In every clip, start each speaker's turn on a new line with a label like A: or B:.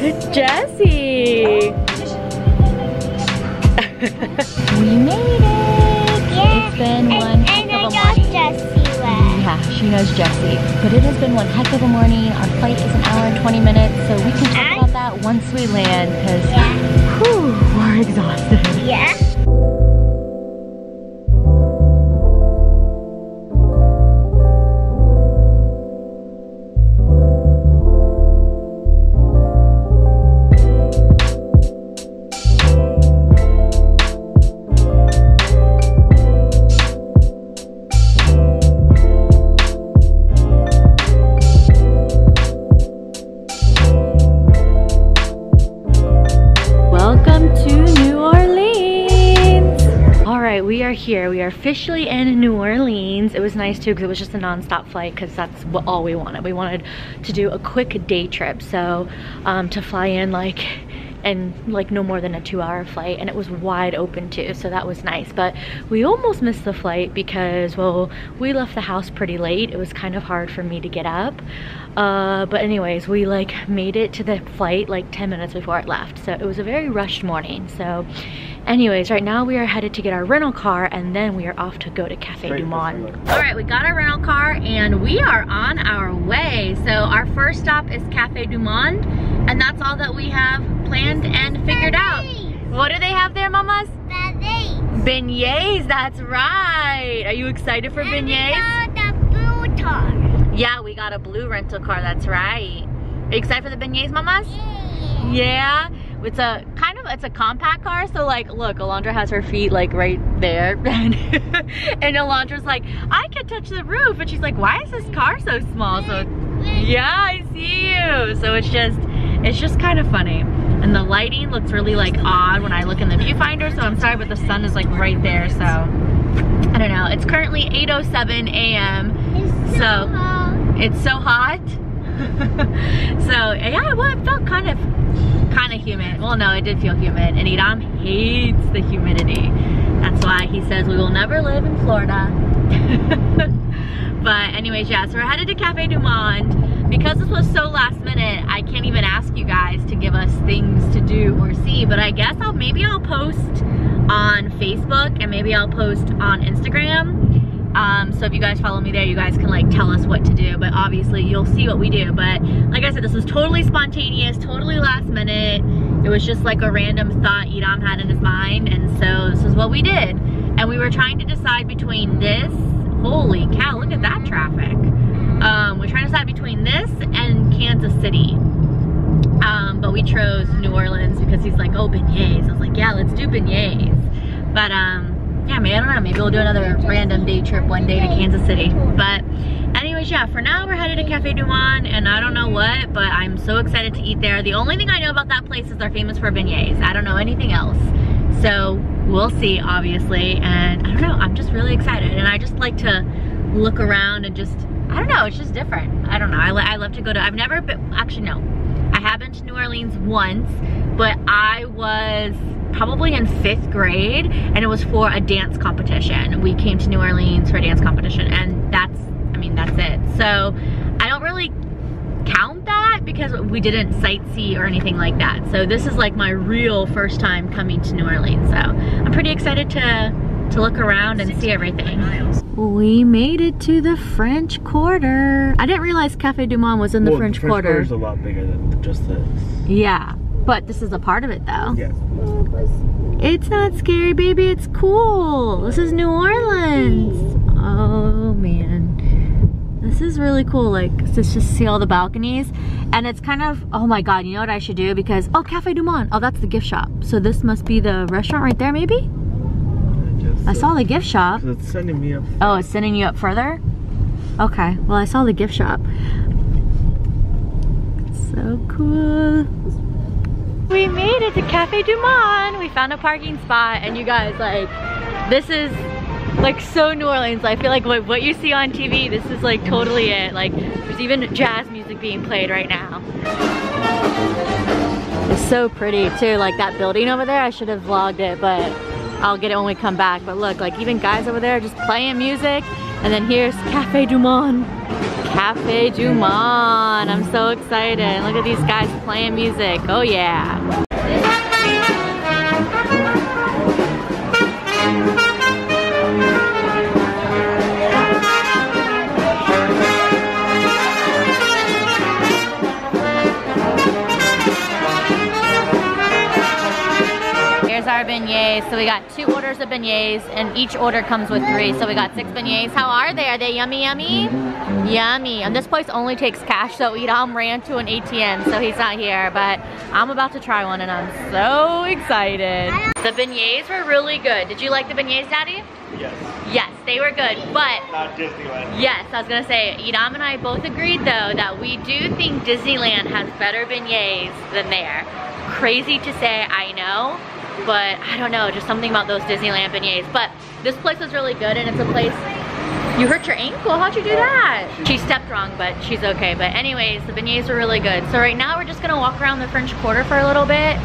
A: Jessie! We made it! Yeah. It's been one heck of a morning.
B: Jessie left.
A: Yeah, she knows Jessie. But it has been one heck of a morning. Our flight is an hour and 20 minutes, so we can talk about that once we land, because we're exhausted.
B: Yeah.
A: Here we are officially in New Orleans. It was nice too because it was just a non-stop flight, because that's all we wanted. We wanted to do a quick day trip, so to fly in like no more than a 2-hour flight, and it was wide open too, so that was nice. But we almost missed the flight because, well, we left the house pretty late. It was kind of hard for me to get up, but anyways, we like made it to the flight like 10 minutes before it left, so it was a very rushed morning. So anyways, right now we are headed to get our rental car, and then we are off to go to Cafe Du Monde. All right, we got our rental car and we are on our way. So our first stop is Cafe Du Monde, and that's all that we have planned and figured out. What do they have there, mamas?
B: Beignets.
A: Beignets, that's right. Are you excited for beignets?
B: And we got the blue car.
A: Yeah, we got a blue rental car, that's right. Are you excited for the beignets, mamas?
B: Yeah.
A: Yeah. It's a compact car, so like, look, Alondra has her feet like right there, and Alondra's like, I can touch the roof, and she's like, why is this car so small? So yeah, I see you. So it's just kind of funny, and the lighting looks really like odd when I look in the viewfinder. So I'm sorry, but the sun is like right there. So I don't know. It's currently 8:07 a.m. So it's so hot. So yeah, well, it felt kind of humid. Well, no, it did feel humid, and Idam hates the humidity. That's why he says we will never live in Florida. But anyways, yeah, so we're headed to Cafe Du Monde. Because this was so last minute, I can't even ask you guys to give us things to do or see, but I guess maybe I'll post on Facebook, and maybe I'll post on Instagram. So if you guys follow me there, you guys can like tell us what to do, but obviously you'll see what we do. But like I said, this was totally spontaneous, totally last minute. It was just like a random thought Idam had in his mind, and so this is what we did. And we were trying to decide between this, holy cow, look at that traffic. We're trying to decide between this and Kansas City. But we chose New Orleans because he's like, oh, beignets. I was like, yeah, let's do beignets. But yeah, maybe, I don't know, maybe we'll do another random day trip one day to Kansas City. But anyways, yeah, for now we're headed to Cafe Du Monde, and I don't know what, but I'm so excited to eat there. The only thing I know about that place is they're famous for beignets. I don't know anything else. So we'll see, obviously, and I don't know, I'm just really excited. And I just like to look around and just, I don't know, it's just different. I don't know, I love to go to, I've never been, actually no, I have been to New Orleans once, but I was probably in 5th grade, and it was for a dance competition. We came to New Orleans for a dance competition, and that's it. So I don't really count that because we didn't sightsee or anything like that. So this is like my real first time coming to New Orleans. So I'm pretty excited to look around and see everything. We made it to the French Quarter. I didn't realize Cafe Du Monde was in the French Quarter.
C: The French Quarter is a lot bigger than just this.
A: Yeah, but this is a part of it though.
C: Yes.
A: It's not scary, baby, it's cool. This is New Orleans. Oh man. This is really cool, like, just see all the balconies. And it's kind of, oh my God, you know what I should do? Because, oh, Cafe Du Monde, oh, that's the gift shop. So this must be the restaurant right there, maybe? I saw the gift shop.
C: It's sending me up.
A: Oh, it's sending you up further? Okay, well, I saw the gift shop. So cool. We made it to Cafe Du Monde. We found a parking spot, and you guys, like, this is like so New Orleans. I feel like what you see on TV, this is like totally it. Like, there's even jazz music being played right now. It's so pretty too, like that building over there. I should have vlogged it, but I'll get it when we come back. But look, like even guys over there just playing music. And then here's Cafe Du Monde. Cafe Du Monde. I'm so excited. Look at these guys playing music. Oh yeah. Our beignets. So we got 2 orders of beignets and each order comes with 3. So we got 6 beignets. How are they? Are they yummy yummy? Yummy. And this place only takes cash, so Idam ran to an ATM, so he's not here, but I'm about to try one and I'm so excited. The beignets were really good. Did you like the beignets, Daddy?
C: Yes.
A: Yes, they were good, but
C: Not Disneyland.
A: yes, I was gonna say, Idam and I both agreed though that we do think Disneyland has better beignets than there. Crazy to say, I know, but I don't know, just something about those Disneyland beignets. But this place was really good, and it's a place. You hurt your ankle? How'd you do that? She stepped wrong, but she's okay. But anyways, the beignets were really good. So right now we're just gonna walk around the French Quarter for a little bit,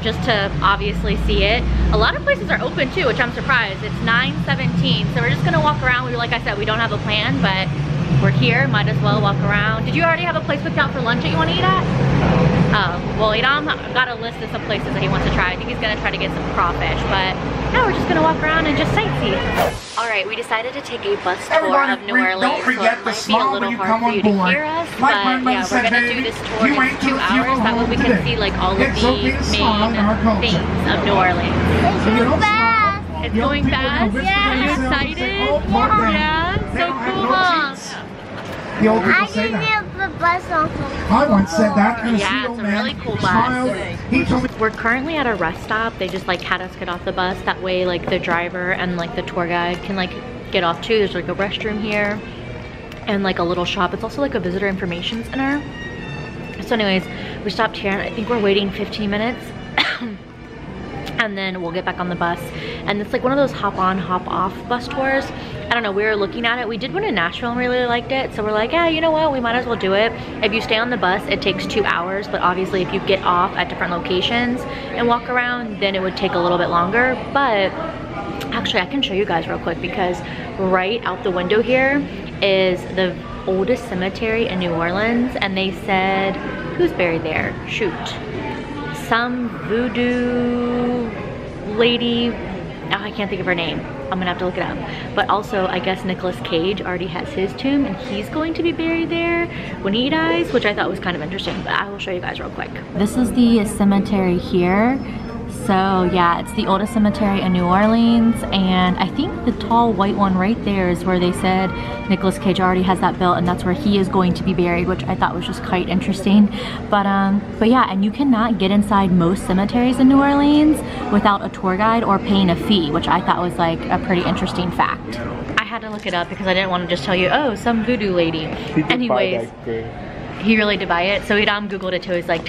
A: just to obviously see it. A lot of places are open too, which I'm surprised. It's 9:17, so we're just gonna walk around. Like I said, we don't have a plan, but we're here, might as well walk around. Did you already have a place picked out for lunch that you want to eat at? Oh, well, Idam got a list of some places that he wants to try. I think he's gonna try to get some crawfish, but yeah, we're just gonna walk around and just sightsee. All right, we decided to take a bus tour of New Orleans, so it might be a little hard for you to hear us, but yeah, we're gonna do this tour in 2 hours. That way we can see like all of the main things of New Orleans. It's going fast? Yeah. Are you excited? Yeah. So cool, huh?
B: I didn't have the bus on.
D: I once said that.
A: Yeah, it's a really cool bus. We're currently at a rest stop. They just like had us get off the bus. That way like the driver and like the tour guide can like get off too. There's like a restroom here and like a little shop. It's also like a visitor information center. So anyways, we stopped here and I think we're waiting 15 minutes. And then we'll get back on the bus. And it's like one of those hop on, hop off bus tours. I don't know, we were looking at it. We did one in Nashville and really liked it. So we're like, yeah, you know what? We might as well do it. If you stay on the bus, it takes 2 hours. But obviously if you get off at different locations and walk around, then it would take a little bit longer. But actually I can show you guys real quick, because right out the window here is the oldest cemetery in New Orleans. And they said, who's buried there? Shoot. Some voodoo lady, oh, I can't think of her name. I'm gonna have to look it up. But also, I guess Nicolas Cage already has his tomb and he's going to be buried there when he dies, which I thought was kind of interesting, but I will show you guys real quick. This is the cemetery here. So yeah, it's the oldest cemetery in New Orleans, and I think the tall white one right there is where they said Nicolas Cage already has that built, and that's where he is going to be buried, which I thought was just quite interesting. But yeah, and you cannot get inside most cemeteries in New Orleans without a tour guide or paying a fee, which I thought was like a pretty interesting fact. I had to look it up because I didn't want to just tell you, oh, some voodoo lady. Anyways. He really did buy it. So Idam Googled it too. He's like,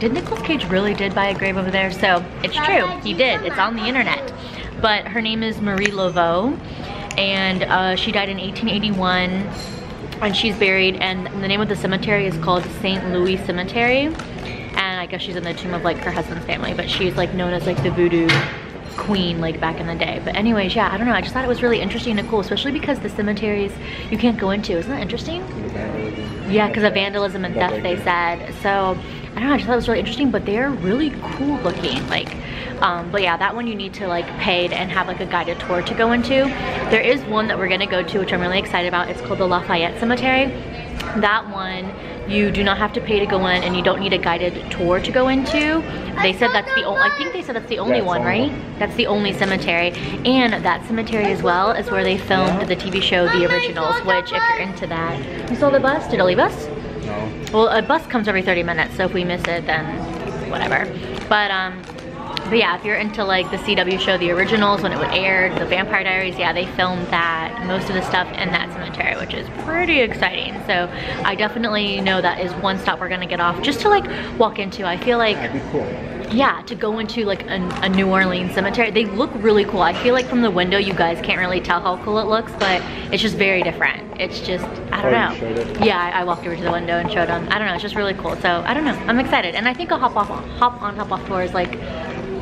A: did Nicolas Cage really did buy a grave over there? So it's true, he did. It's on the internet. But her name is Marie Laveau, and she died in 1881, and she's buried, and the name of the cemetery is called St. Louis Cemetery. And I guess she's in the tomb of like her husband's family, but she's like known as like the voodoo queen like back in the day. But anyways, yeah, I don't know, I just thought it was really interesting and cool, especially because the cemeteries you can't go into. Isn't that interesting? Yeah, because of vandalism and theft, they said. So I don't know, I just thought it was really interesting, but they're really cool looking. Like but yeah, that one you need to like pay and have like a guided tour to go into. There is one that we're gonna go to, which I'm really excited about. It's called the Lafayette Cemetery. That one you do not have to pay to go in, and you don't need a guided tour to go into. They said that's the only, I think they said that's the only one, right? That's the only cemetery. And that cemetery as well is where they filmed the TV show The Originals, which if you're into that. You saw the bus? Did it leave us?
C: No.
A: Well, a bus comes every 30 minutes, so if we miss it, then whatever. But yeah, if you're into like the CW show The Originals, when it would air, the Vampire Diaries, yeah, they filmed that, most of the stuff in that cemetery, which is pretty exciting. So I definitely know that is one stop we're gonna get off just to like walk into. I feel like,
C: That'd be cool.
A: Yeah, to go into like a New Orleans cemetery. They look really cool. I feel like from the window you guys can't really tell how cool it looks, but it's just very different. It's just, I don't know. Yeah, I walked over to the window and showed them. I don't know, it's just really cool. So I don't know, I'm excited. And I think a hop on, hop off tour is like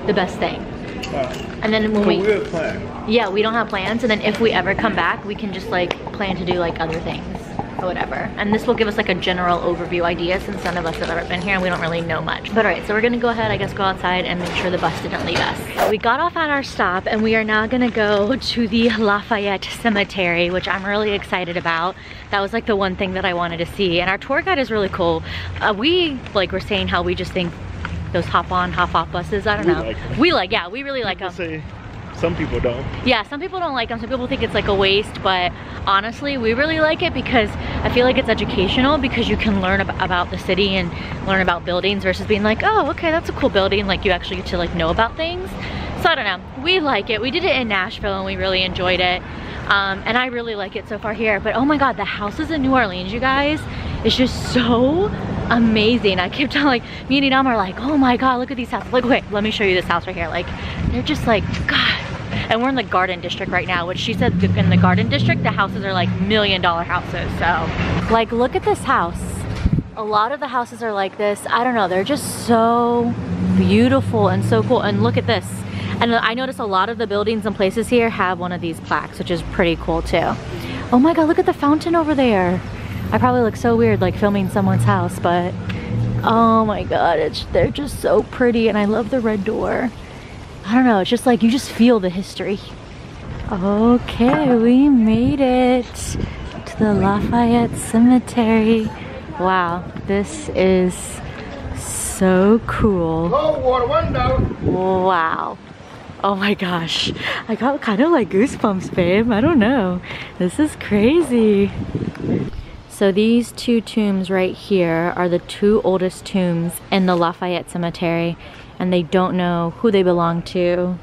A: the best thing. And then when we
C: have plans.
A: Yeah, we don't have plans, and then if we ever come back, we can just like plan to do like other things or whatever. And this will give us like a general overview idea since none of us have ever been here and we don't really know much. But alright, so we're gonna go ahead, I guess, go outside and make sure the bus didn't leave us. So we got off at our stop and we are now gonna go to the Lafayette Cemetery, which I'm really excited about. That was like the one thing that I wanted to see. And our tour guide is really cool. We like were saying how we just think those hop-on, hop-off buses, I don't know. We really like them.
C: Some people don't.
A: Yeah, some people don't like them. Some people think it's like a waste, but honestly, we really like it because I feel like it's educational because you can learn about the city and learn about buildings versus being like, oh, okay, that's a cool building. Like you actually get to like know about things. So I don't know, we like it. We did it in Nashville and we really enjoyed it. And I really like it so far here. But oh my God, the houses in New Orleans, you guys, it's just so amazing. I kept telling, like, me and Idam are like, oh my God, look at these houses. Like, wait, let me show you this house right here. Like, they're just like, God. And we're in the Garden District right now, which she said in the Garden District, the houses are like $1 million houses. So, like, look at this house. A lot of the houses are like this. I don't know, they're just so beautiful and so cool. And look at this. And I noticed a lot of the buildings and places here have one of these plaques, which is pretty cool too. Oh my God, look at the fountain over there. I probably look so weird like filming someone's house, but oh my God, they're just so pretty. And I love the red door. I don't know, it's just like, you just feel the history. Okay, we made it to the Lafayette Cemetery. Wow, this is so cool. Wow. Oh my gosh, I got kind of like goosebumps, babe. I don't know. This is crazy. So these two tombs right here are the two oldest tombs in the Lafayette Cemetery, and they don't know who they belong to.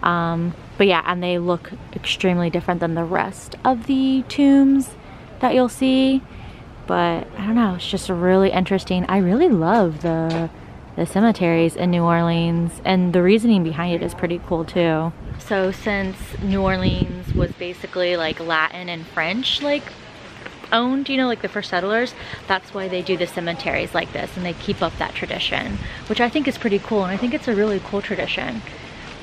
A: But yeah, and they look extremely different than the rest of the tombs that you'll see. But I don't know, it's just really interesting. I really love the cemeteries in New Orleans, and the reasoning behind it is pretty cool too. So since New Orleans was basically like Latin and French like owned, you know, like the first settlers, that's why they do the cemeteries like this, and they keep up that tradition, which I think is pretty cool. And I think it's a really cool tradition.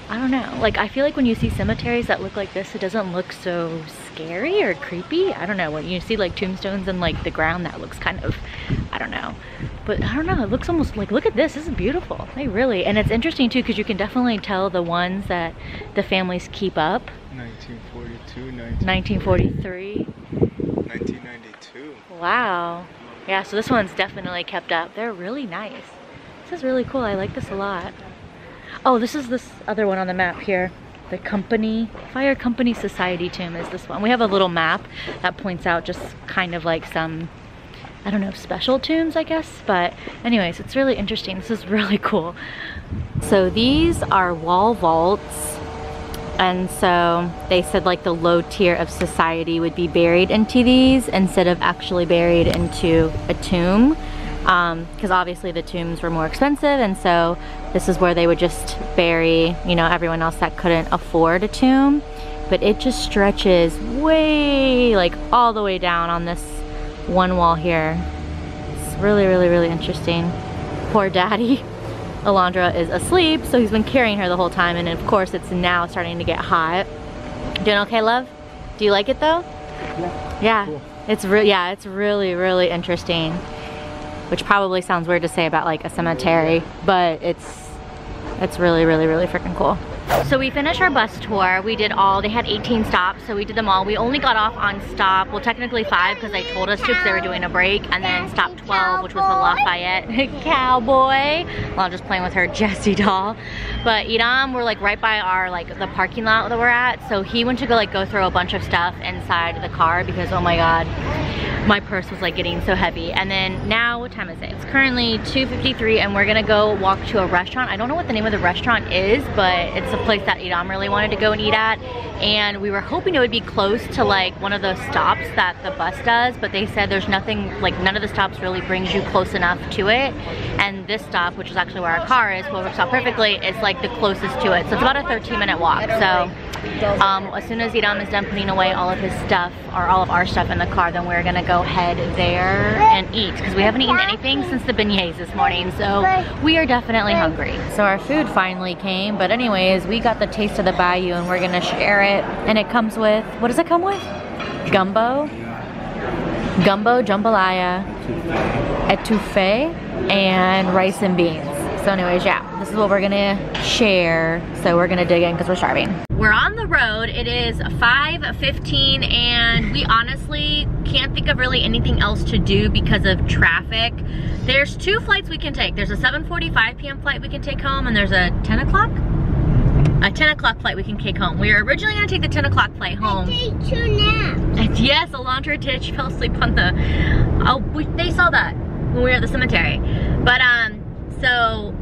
A: I don't know, like I feel like when you see cemeteries that look like this, it doesn't look so scary or creepy. I don't know, when you see like tombstones in like the ground, that looks kind of, I don't know, but I don't know, it looks almost like, look at this is beautiful. They really, and it's interesting too because you can definitely tell the ones that the families keep up.
C: 1942,
A: 1943,
C: 1992.
A: wow. Yeah, so this one's definitely kept up. They're really nice. This is really cool. I like this a lot. Oh, this is this other one on the map here. The Fire Company Society tomb is this one. We have a little map that points out just kind of like some, I don't know, special tombs, I guess. But anyways, it's really interesting. This is really cool. So these are wall vaults. And so they said like the low tier of society would be buried into these instead of actually buried into a tomb. Because obviously the tombs were more expensive, and so this is where they would just bury, you know, everyone else that couldn't afford a tomb. But it just stretches way, like all the way down on this one wall here. It's really, really, really interesting. Poor daddy. Alondra is asleep, so he's been carrying her the whole time, and of course it's now starting to get hot. Doing okay, love? Do you like it though?
C: Yeah.
A: Yeah.
C: Cool.
A: It's really, really interesting. Which probably sounds weird to say about like a cemetery, but it's really, really, really freaking cool. So we finished our bus tour. We did all, they had 18 stops, so we did them all. We only got off on stop, well technically 5 because they told us to because they were doing a break, and then stop 12, which was the Lafayette Cowboy. Well, I'm just playing with her Jessie doll. But Idam, we're like right by our, like the parking lot that we're at, so he went to go like go throw a bunch of stuff inside the car because oh my God, my purse was like getting so heavy. And then now, what time is it? It's currently 2:53 and we're gonna go walk to a restaurant. I don't know what the name of the restaurant is, but it's a place that Idam really wanted to go and eat at. And we were hoping it would be close to like one of those stops that the bus does, but they said there's nothing, like none of the stops really brings you close enough to it. And this stop, which is actually where our car is, will stop perfectly, is like the closest to it. So it's about a 13-minute walk. So As soon as Idam is done putting away all of his stuff, or all of our stuff in the car, then we're gonna go head there and eat, because we haven't eaten anything since the beignets this morning, so we are definitely hungry. So our food finally came, but anyways, we got the taste of the bayou and we're gonna share it. And it comes with, what does it come with? Gumbo, jambalaya, etouffee, and rice and beans. So anyways, yeah, this is what we're gonna share. So we're gonna dig in because we're starving. We're on the road. It is 5:15 and we honestly can't think of really anything else to do because of traffic. There's 2 flights we can take. There's a 7:45 p.m. flight we can take home, and there's a 10 o'clock? A 10 o'clock flight we can take home. We were originally gonna take the 10 o'clock flight home.
B: Take 2 naps.
A: Yes, Alondra did. She fell asleep on the, they saw that when we were at the cemetery. But so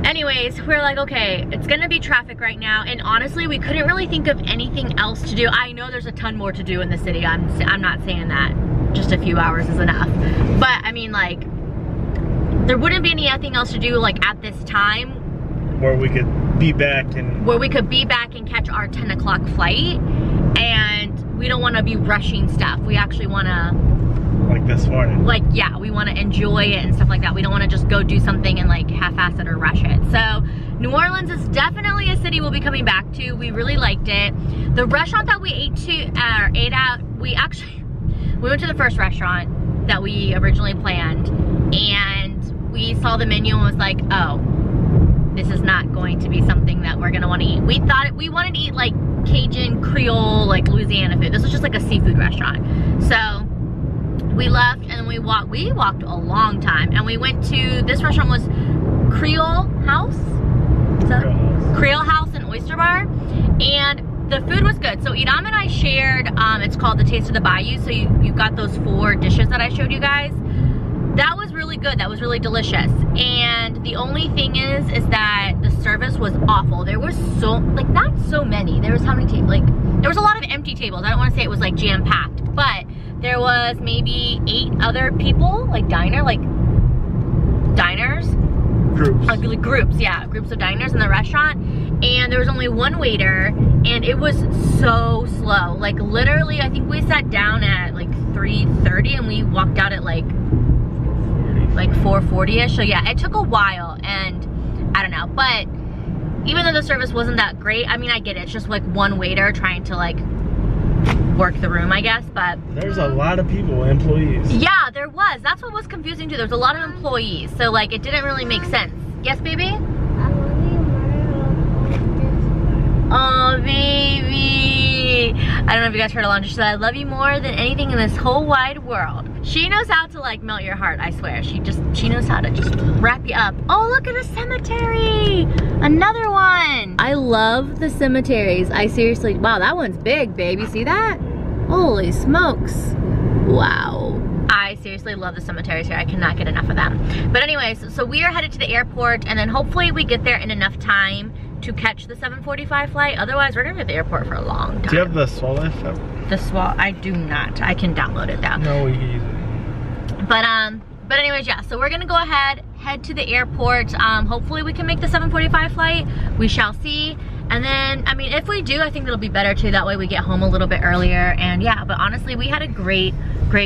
A: anyways, we're like, okay, it's gonna be traffic right now, and honestly, we couldn't really think of anything else to do. I know there's a ton more to do in the city. I'm not saying that just a few hours is enough, but I mean, like, there wouldn't be anything else to do like at this time
C: where we could be back and
A: catch our 10 o'clock flight, and we don't want to be rushing stuff. We actually want to,
C: like this morning,
A: like, yeah, we want to enjoy it and stuff like that. We don't want to just go do something and like half-ass it or rush it. So New Orleans is definitely a city we'll be coming back to. We really liked it. The restaurant that we ate at, we went to the first restaurant that we originally planned, and we saw the menu and was like, oh, this is not going to be something that we're gonna want to eat. We wanted to eat like Cajun, Creole, like Louisiana food. This was just like a seafood restaurant. So we left and we walked a long time, and we went to, this restaurant was Creole House? Creole House and Oyster Bar, and the food was good. So Idam and I shared, it's called the Taste of the Bayou, so you got those 4 dishes that I showed you guys. That was really good, that was really delicious. And the only thing is that the service was awful. There was not so many. There was how many tables? Like, there was a lot of empty tables. I don't want to say it was like jam-packed, but there was maybe 8 other people, like diners. Groups, yeah, groups of diners in the restaurant. And there was only 1 waiter, and it was so slow. Like, literally, I think we sat down at like 3:30 and we walked out at like 4:40ish. So yeah, it took a while, and I don't know, but even though the service wasn't that great, I mean, I get it. It's just like 1 waiter trying to like work the room, I guess, but
C: there's a lot of people, employees.
A: Yeah, there was. That's what was confusing too. There's a lot of employees, so like it didn't really make sense. Yes, baby? Oh, baby. I don't know if you guys heard Alondra. She said, I love you more than anything in this whole wide world. She knows how to like melt your heart, I swear. She knows how to just wrap you up. Oh, look at a cemetery. Another one. I love the cemeteries. I seriously, wow, that one's big, babe. You see that? Holy smokes. Wow. I seriously love the cemeteries here. I cannot get enough of them. But anyways, so we are headed to the airport, and then hopefully we get there in enough time to catch the 7:45 flight. Otherwise, we're gonna be at the airport for a long time.
C: Do you have the Swell app?
A: The Swell, I do not. I can download it though.
C: No, we can use it.
A: But anyways, yeah, so we're gonna go ahead, head to the airport. Hopefully we can make the 7:45 flight. We shall see. And then, I mean, if we do, I think it'll be better too. That way we get home a little bit earlier. And yeah, but honestly, we had a great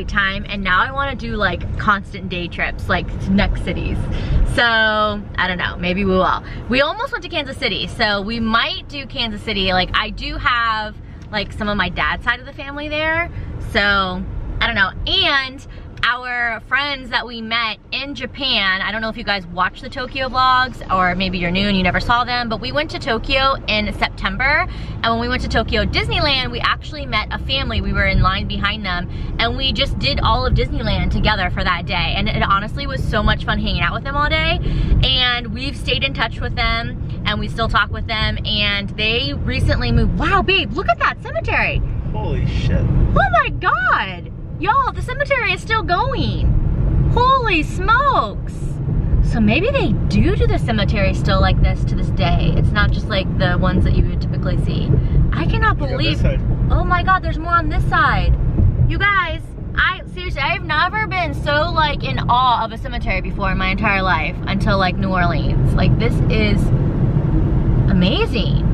A: time. And now I wanna do like constant day trips, like to next cities. So, I don't know, maybe we will. We almost went to Kansas City, so we might do Kansas City. Like, I do have like some of my dad's side of the family there. So, I don't know. And our friends that we met in Japan, I don't know if you guys watch the Tokyo vlogs, or maybe you're new and you never saw them, but we went to Tokyo in September, and when we went to Tokyo Disneyland, we actually met a family. We were in line behind them, and we just did all of Disneyland together for that day, and it honestly was so much fun hanging out with them all day. And we've stayed in touch with them, and we still talk with them, and they recently moved. Wow, babe, look at that cemetery.
C: Holy shit.
A: Oh my God. Y'all, the cemetery is still going. Holy smokes. So maybe they do the cemetery still like this to this day. It's not just like the ones that you would typically see. I cannot believe. Oh my God, there's more on this side. You guys, seriously, I've never been so like in awe of a cemetery before in my entire life until like New Orleans. Like, this is amazing.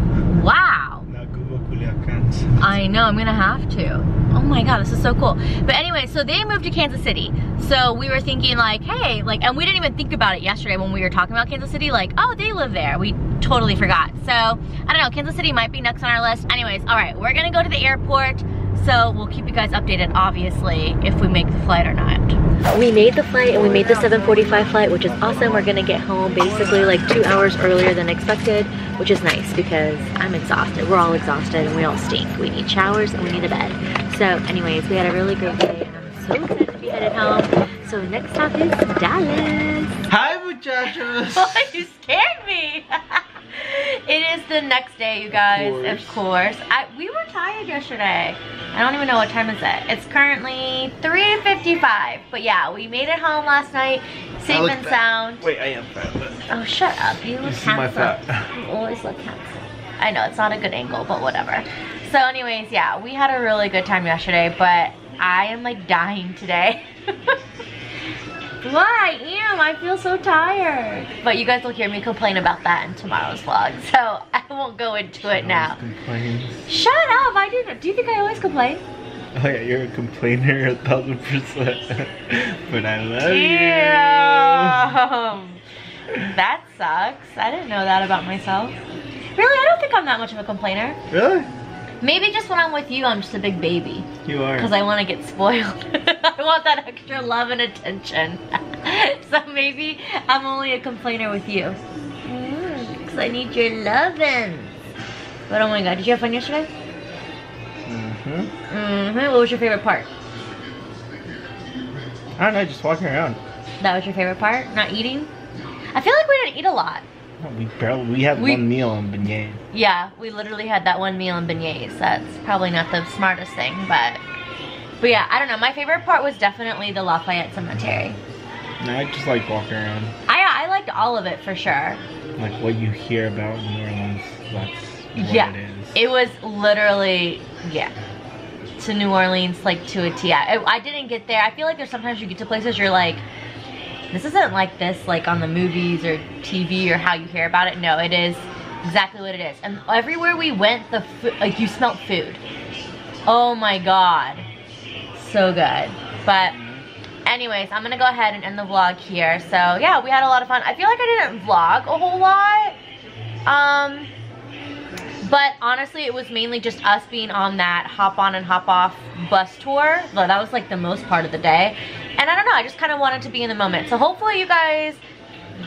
A: Wow.
C: Now Google Culiacan.
A: I know, I'm gonna have to. Oh my god, this is so cool. But anyway, so they moved to Kansas City. So we were thinking like, hey, like, and we didn't even think about it yesterday when we were talking about Kansas City, like, oh, they live there. We totally forgot. So, I don't know, Kansas City might be next on our list. Anyways, all right, we're gonna go to the airport. So we'll keep you guys updated, obviously, if we make the flight or not. We made the flight and we made the 7:45 flight, which is awesome. We're gonna get home basically like 2 hours earlier than expected, which is nice because I'm exhausted. We're all exhausted and we all stink. We need showers and we need a bed. So anyways, we had a really great day and I'm so excited to be headed home. So next stop is Dallas.
C: Hi, muchachos.
A: You scared me. It is the next day, you guys, of course. We were tired yesterday. I don't even know what time is it. It's currently 3:55. But yeah, we made it home last night, safe and sound.
C: Wait, I am fat, but...
A: Oh, shut up. You look handsome.
C: My fat.
A: You always look handsome. I know, it's not a good angle, but whatever. So anyways, yeah, we had a really good time yesterday, but I am like dying today. Why? I feel so tired. But you guys will hear me complain about that in tomorrow's vlog, so I won't go into it now. Shut up! I didn't. Do you think I always complain?
C: Oh yeah, you're a complainer 1000%. But I love you.
A: That sucks. I didn't know that about myself. Really, I don't think I'm that much of a complainer.
C: Really?
A: Maybe just when I'm with you, I'm just a big baby.
C: You are.
A: Because I want to get spoiled. I want that extra love and attention. So maybe I'm only a complainer with you. Because I need your lovin'. But oh my god, did you have fun yesterday? What was your favorite part?
C: I don't know, just walking around.
A: That was your favorite part? Not eating? I feel like we didn't eat a lot.
C: We had one meal in beignets.
A: Yeah, we literally had that one meal in beignets. That's probably not the smartest thing, but yeah, I don't know. My favorite part was definitely the Lafayette Cemetery.
C: No, I just like walking around.
A: I liked all of it for sure.
C: Like what you hear about New Orleans, that's what
A: Yeah,
C: it is.
A: it was literally, yeah, to New Orleans, like to a T. I didn't get there. I feel like there's sometimes you get to places you're like, this isn't like this, like on the movies or TV or how you hear about it. No, it is exactly what it is. And everywhere we went, the food, like you smelled food. Oh my god, so good. But anyways, I'm gonna go ahead and end the vlog here. So yeah, we had a lot of fun. I feel like I didn't vlog a whole lot. But honestly, it was mainly just us being on that hop on and hop off bus tour. That was like the most part of the day. And I don't know, I just kind of wanted to be in the moment. So hopefully you guys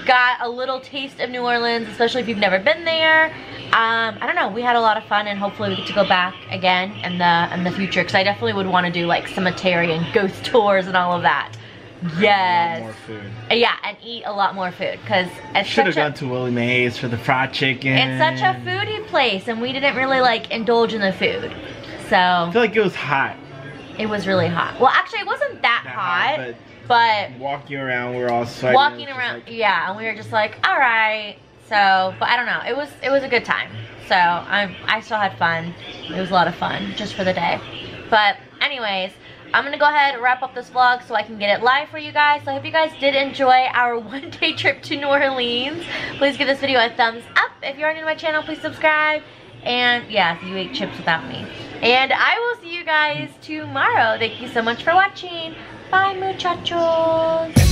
A: got a little taste of New Orleans, especially if you've never been there. I don't know, we had a lot of fun and hopefully we get to go back again in the future. Because I definitely would want to do like cemetery and ghost tours and all of that. Yes.
C: More food.
A: Yeah, and eat a lot more food because it's
C: should have gone to Willie Mae's for the fried chicken.
A: It's such a foodie place, and we didn't really like indulge in the food. So
C: I feel like it was hot.
A: It was really hot. Well, actually, it wasn't that hot, but
C: walking around, we're all sweating.
A: Walking around, like, yeah, and we were just like, all right. So, but I don't know. It was a good time. So I still had fun. It was a lot of fun just for the day. But anyways, I'm gonna go ahead and wrap up this vlog so I can get it live for you guys. So I hope you guys did enjoy our one-day trip to New Orleans. Please give this video a thumbs up. If you're new to my channel, please subscribe. And yeah, you ate chips without me. And I will see you guys tomorrow. Thank you so much for watching. Bye, muchachos.